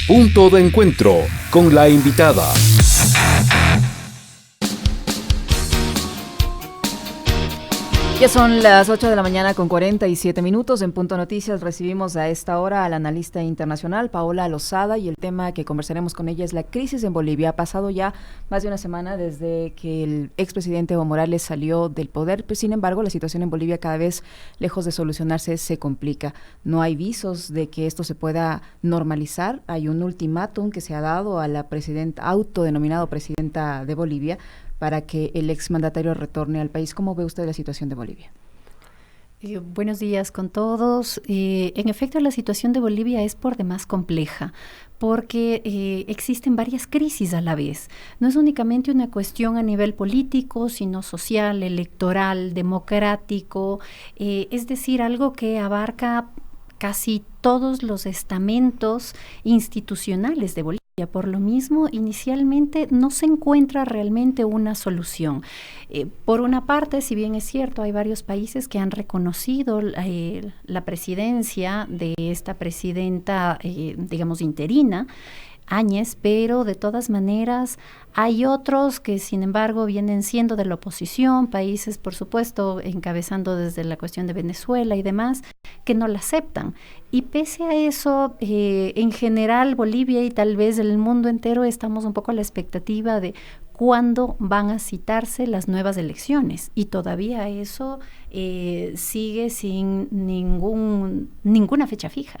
Punto de encuentro con la invitada. Ya son las 8 de la mañana con 47 minutos. En Punto Noticias recibimos a esta hora a la analista internacional Paola Lozada, y el tema que conversaremos con ella es la crisis en Bolivia. Ha pasado ya más de una semana desde que el expresidente Evo Morales salió del poder, pero sin embargo la situación en Bolivia cada vez, lejos de solucionarse, se complica. No hay visos de que esto se pueda normalizar. Hay un ultimátum que se ha dado a la presidenta, autodenominada presidenta de Bolivia, para que el exmandatario retorne al país. ¿Cómo ve usted la situación de Bolivia? Buenos días con todos. En efecto, la situación de Bolivia es por demás compleja, porque existen varias crisis a la vez. No es únicamente una cuestión a nivel político, sino social, electoral, democrático, es decir, algo que abarca casi todos los estamentos institucionales de Bolivia. Por lo mismo, inicialmente no se encuentra realmente una solución. Por una parte, si bien es cierto, hay varios países que han reconocido la presidencia de esta presidenta, digamos, interina, Áñez, pero de todas maneras hay otros que sin embargo vienen siendo de la oposición, países por supuesto encabezando desde la cuestión de Venezuela y demás, que no la aceptan. Y pese a eso, en general Bolivia y tal vez el mundo entero estamos un poco a la expectativa de cuándo van a citarse las nuevas elecciones, y todavía eso sigue sin ninguna fecha fija.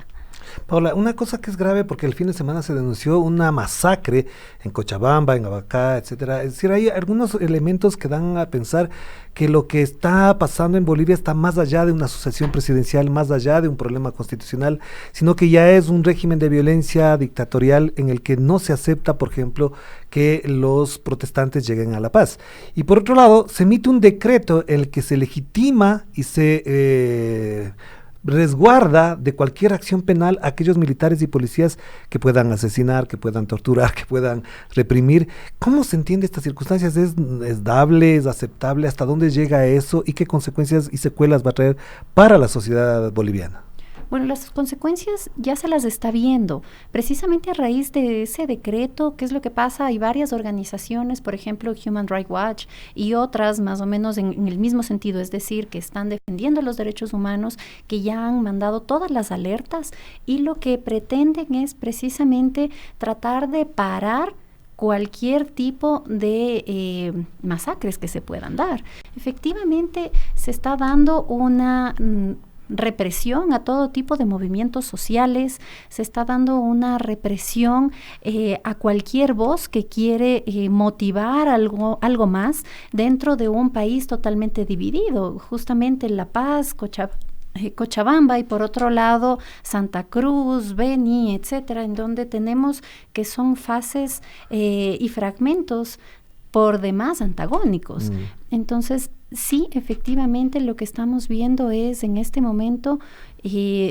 Paola, una cosa que es grave, porque el fin de semana se denunció una masacre en Cochabamba, en Abacá, etcétera. Es decir, hay algunos elementos que dan a pensar que lo que está pasando en Bolivia está más allá de una sucesión presidencial, más allá de un problema constitucional, sino que ya es un régimen de violencia dictatorial en el que no se acepta, por ejemplo, que los protestantes lleguen a la paz. Y por otro lado, se emite un decreto en el que se legitima y se resguarda de cualquier acción penal a aquellos militares y policías que puedan asesinar, que puedan torturar, que puedan reprimir. ¿Cómo se entiende estas circunstancias? ¿Es dable, es aceptable? ¿Hasta dónde llega eso? ¿Y qué consecuencias y secuelas va a traer para la sociedad boliviana? Bueno, las consecuencias ya se las está viendo. Precisamente a raíz de ese decreto, ¿qué es lo que pasa? Hay varias organizaciones, por ejemplo, Human Rights Watch y otras más o menos en el mismo sentido, es decir, que están defendiendo los derechos humanos, que ya han mandado todas las alertas, y lo que pretenden es precisamente tratar de parar cualquier tipo de masacres que se puedan dar. Efectivamente, se está dando una represión a todo tipo de movimientos sociales, se está dando una represión a cualquier voz que quiere motivar algo más dentro de un país totalmente dividido. Justamente La Paz, Cochabamba, y por otro lado Santa Cruz, Beni, etcétera, en donde tenemos que son fases y fragmentos por demás antagónicos. Entonces, sí, efectivamente lo que estamos viendo es en este momento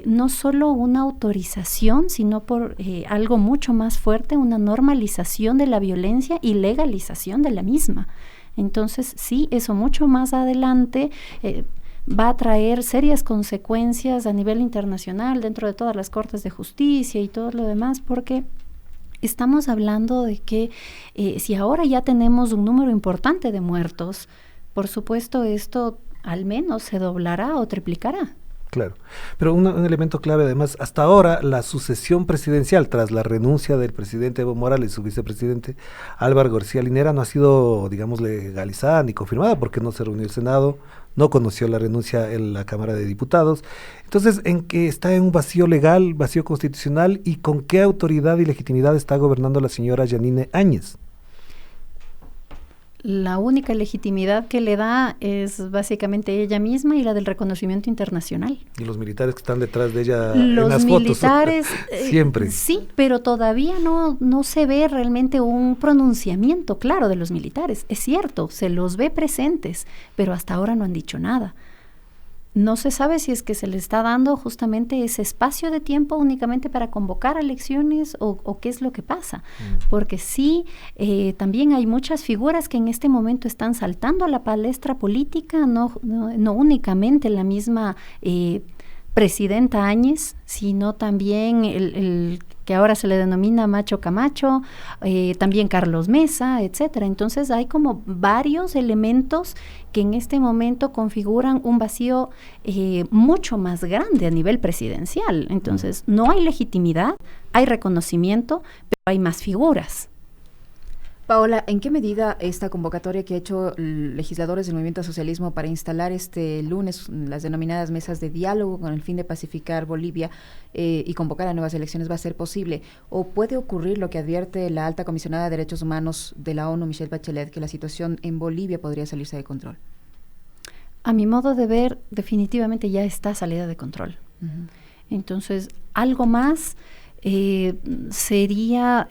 no solo una autorización, sino por algo mucho más fuerte, una normalización de la violencia y legalización de la misma. Entonces, sí, eso mucho más adelante va a traer serias consecuencias a nivel internacional dentro de todas las cortes de justicia y todo lo demás, porque estamos hablando de que si ahora ya tenemos un número importante de muertos, por supuesto esto al menos se doblará o triplicará. Claro, pero un elemento clave además, hasta ahora la sucesión presidencial tras la renuncia del presidente Evo Morales y su vicepresidente Álvaro García Linera no ha sido, digamos, legalizada ni confirmada, porque no se reunió el Senado, no conoció la renuncia en la Cámara de Diputados. Entonces, ¿en qué está en un vacío legal, vacío constitucional, y con qué autoridad y legitimidad está gobernando la señora Yanine Áñez? La única legitimidad que le da es básicamente ella misma y la del reconocimiento internacional. Y los militares que están detrás de ella los en las militares, fotos. Siempre. Sí, pero todavía no se ve realmente un pronunciamiento claro de los militares. Es cierto, se los ve presentes, pero hasta ahora no han dicho nada. No se sabe si es que se le está dando justamente ese espacio de tiempo únicamente para convocar a elecciones o qué es lo que pasa. Porque sí, también hay muchas figuras que en este momento están saltando a la palestra política, no únicamente la misma presidenta Áñez, sino también el que ahora se le denomina Macho Camacho, también Carlos Mesa, etcétera. Entonces hay como varios elementos que en este momento configuran un vacío mucho más grande a nivel presidencial. Entonces no hay legitimidad, hay reconocimiento, pero hay más figuras. Paola, ¿en qué medida esta convocatoria que ha hecho legisladores del Movimiento Socialismo para instalar este lunes las denominadas mesas de diálogo con el fin de pacificar Bolivia y convocar a nuevas elecciones va a ser posible? ¿O puede ocurrir lo que advierte la alta comisionada de Derechos Humanos de la ONU, Michelle Bachelet, que la situación en Bolivia podría salirse de control? A mi modo de ver, definitivamente ya está salida de control. Uh-huh. Entonces, algo más sería...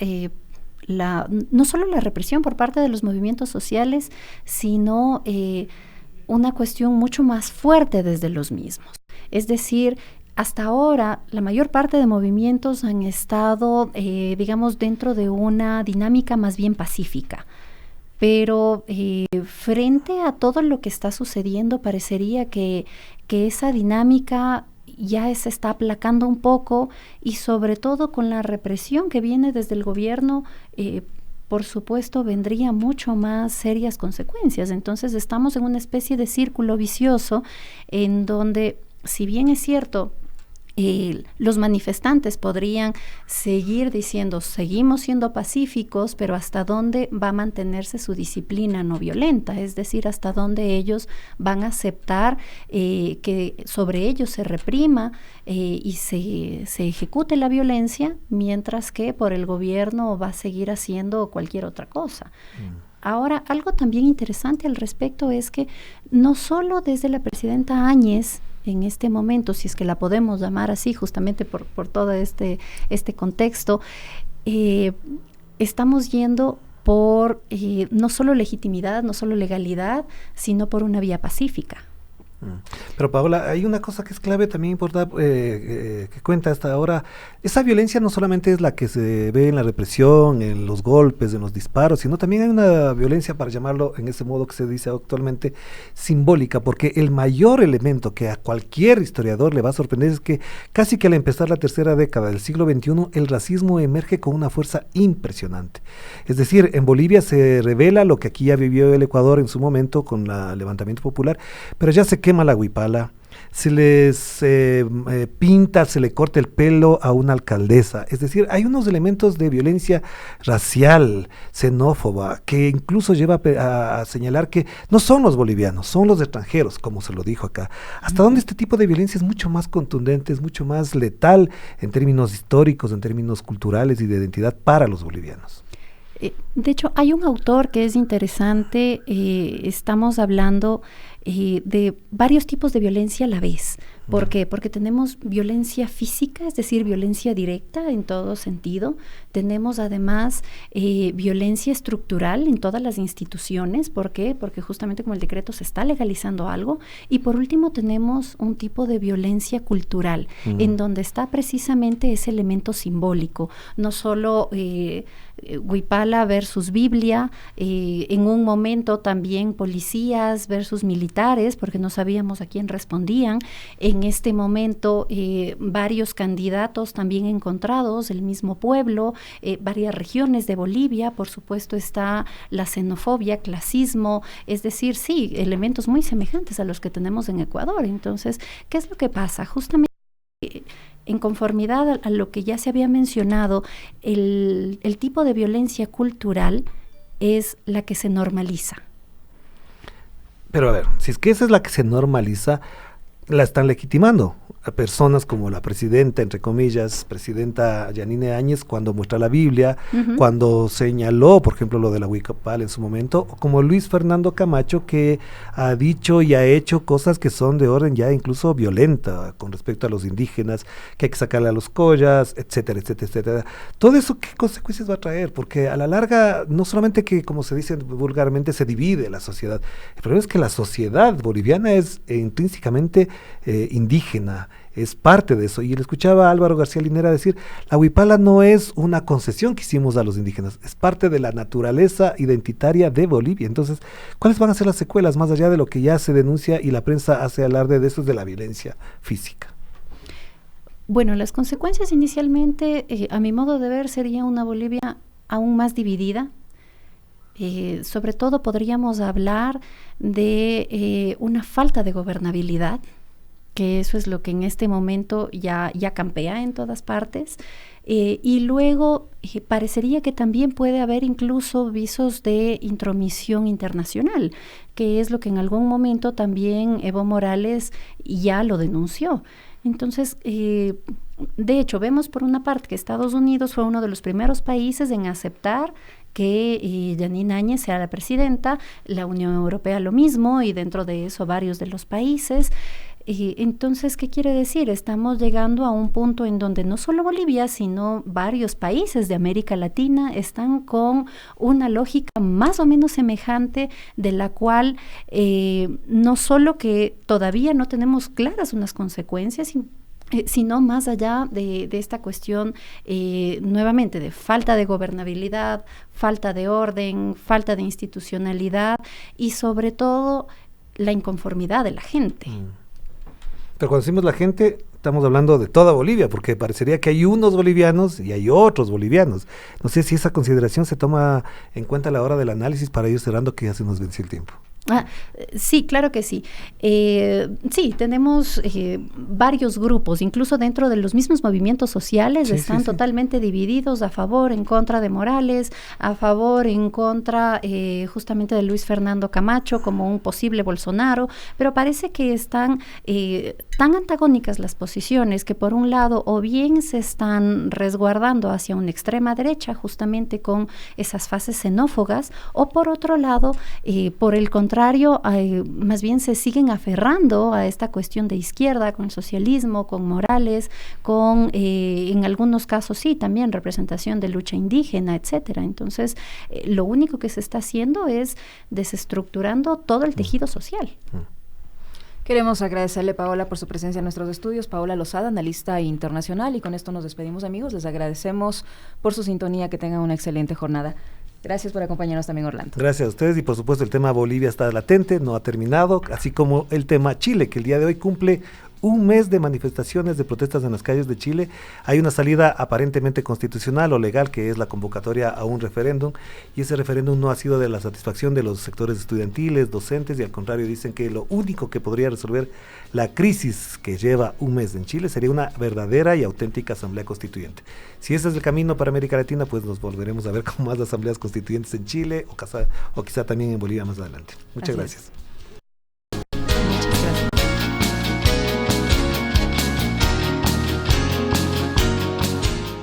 no solo la represión por parte de los movimientos sociales, sino una cuestión mucho más fuerte desde los mismos. Es decir, hasta ahora la mayor parte de movimientos han estado, digamos, dentro de una dinámica más bien pacífica. Pero frente a todo lo que está sucediendo, parecería que esa dinámica ya se está aplacando un poco, y sobre todo con la represión que viene desde el gobierno, por supuesto vendría mucho más serias consecuencias. Entonces estamos en una especie de círculo vicioso en donde, si bien es cierto, los manifestantes podrían seguir diciendo seguimos siendo pacíficos, pero hasta dónde va a mantenerse su disciplina no violenta, es decir, hasta dónde ellos van a aceptar que sobre ellos se reprima y se ejecute la violencia, mientras que por el gobierno va a seguir haciendo cualquier otra cosa. Ahora, algo también interesante al respecto es que no solo desde la presidenta Áñez, en este momento, si es que la podemos llamar así, justamente por todo este contexto, estamos yendo por no solo legitimidad, no solo legalidad, sino por una vía pacífica. Pero Paola, hay una cosa que es clave también importante que cuenta hasta ahora. Esa violencia no solamente es la que se ve en la represión, en los golpes, en los disparos, sino también hay una violencia, para llamarlo en ese modo que se dice actualmente, simbólica, porque el mayor elemento que a cualquier historiador le va a sorprender es que casi que al empezar la tercera década del siglo XXI, el racismo emerge con una fuerza impresionante. Es decir, en Bolivia se revela lo que aquí ya vivió el Ecuador en su momento con el levantamiento popular, pero ya se quema la huipala, se les pinta, se le corta el pelo a una alcaldesa. Es decir, hay unos elementos de violencia racial, xenófoba, que incluso lleva a señalar que no son los bolivianos, son los extranjeros, como se lo dijo acá. Hasta donde este tipo de violencia es mucho más contundente, es mucho más letal en términos históricos, en términos culturales y de identidad para los bolivianos. De hecho, hay un autor que es interesante, estamos hablando de varios tipos de violencia a la vez. ¿Por qué? Porque tenemos violencia física, es decir, violencia directa en todo sentido. Tenemos además violencia estructural en todas las instituciones. ¿Por qué? Porque justamente como el decreto se está legalizando algo. Y por último tenemos un tipo de violencia cultural, en donde está precisamente ese elemento simbólico. No solo huipala versus Biblia, en un momento también policías versus militares, porque no sabíamos a quién respondían. En este momento varios candidatos también encontrados, el mismo pueblo, varias regiones de Bolivia. Por supuesto está la xenofobia, clasismo, es decir, sí, elementos muy semejantes a los que tenemos en Ecuador. Entonces, ¿qué es lo que pasa? Justamente en conformidad a lo que ya se había mencionado, el tipo de violencia cultural es la que se normaliza. Pero a ver, si es que esa es la que se normaliza, la están legitimando a personas como la presidenta, entre comillas, presidenta Yanine Áñez, cuando muestra la Biblia, cuando señaló, por ejemplo, lo de la huipala en su momento, o como Luis Fernando Camacho, que ha dicho y ha hecho cosas que son de orden ya incluso violenta con respecto a los indígenas, que hay que sacarle a los collas, etcétera, etcétera, etcétera. Todo eso, ¿qué consecuencias va a traer? Porque a la larga, no solamente que, como se dice vulgarmente, se divide la sociedad, el problema es que la sociedad boliviana es intrínsecamente indígena, es parte de eso. Y le escuchaba a Álvaro García Linera decir, la huipala no es una concesión que hicimos a los indígenas, es parte de la naturaleza identitaria de Bolivia. Entonces, ¿cuáles van a ser las secuelas más allá de lo que ya se denuncia y la prensa hace alarde de eso, de la violencia física? Bueno, las consecuencias inicialmente, a mi modo de ver, sería una Bolivia aún más dividida. Sobre todo podríamos hablar de una falta de gobernabilidad, que eso es lo que en este momento ya campea en todas partes. Y luego parecería que también puede haber incluso visos de intromisión internacional, que es lo que en algún momento también Evo Morales ya lo denunció. Entonces, de hecho, vemos por una parte que Estados Unidos fue uno de los primeros países en aceptar que Yanine Áñez sea la presidenta, la Unión Europea lo mismo, y dentro de eso varios de los países. Entonces, ¿qué quiere decir? Estamos llegando a un punto en donde no solo Bolivia, sino varios países de América Latina están con una lógica más o menos semejante, de la cual no solo que todavía no tenemos claras unas consecuencias, sino más allá de esta cuestión, nuevamente, de falta de gobernabilidad, falta de orden, falta de institucionalidad y sobre todo la inconformidad de la gente. Pero cuando decimos la gente, estamos hablando de toda Bolivia, porque parecería que hay unos bolivianos y hay otros bolivianos. No sé si esa consideración se toma en cuenta a la hora del análisis, para ir cerrando, que ya se nos venció el tiempo. Sí, claro que sí. Sí, tenemos varios grupos, incluso dentro de los mismos movimientos sociales, están totalmente divididos, a favor, en contra de Morales, a favor, en contra justamente de Luis Fernando Camacho como un posible Bolsonaro, pero parece que están tan antagónicas las posiciones que por un lado o bien se están resguardando hacia una extrema derecha justamente con esas fases xenófogas, o por otro lado, por el contrario, más bien se siguen aferrando a esta cuestión de izquierda, con el socialismo, con Morales, con, en algunos casos sí, también representación de lucha indígena, etcétera. Entonces, lo único que se está haciendo es desestructurando todo el tejido social. Queremos agradecerle, Paola, por su presencia en nuestros estudios. Paola Lozada, analista internacional, y con esto nos despedimos, amigos. Les agradecemos por su sintonía, que tengan una excelente jornada. Gracias por acompañarnos también, Orlando. Gracias a ustedes, y por supuesto el tema Bolivia está latente, no ha terminado, así como el tema Chile, que el día de hoy cumple un mes de manifestaciones, de protestas en las calles de Chile. Hay una salida aparentemente constitucional o legal, que es la convocatoria a un referéndum, y ese referéndum no ha sido de la satisfacción de los sectores estudiantiles, docentes, y al contrario dicen que lo único que podría resolver la crisis que lleva un mes en Chile sería una verdadera y auténtica asamblea constituyente. Si ese es el camino para América Latina, pues nos volveremos a ver con más asambleas constituyentes en Chile, o quizá también en Bolivia más adelante. Muchas gracias.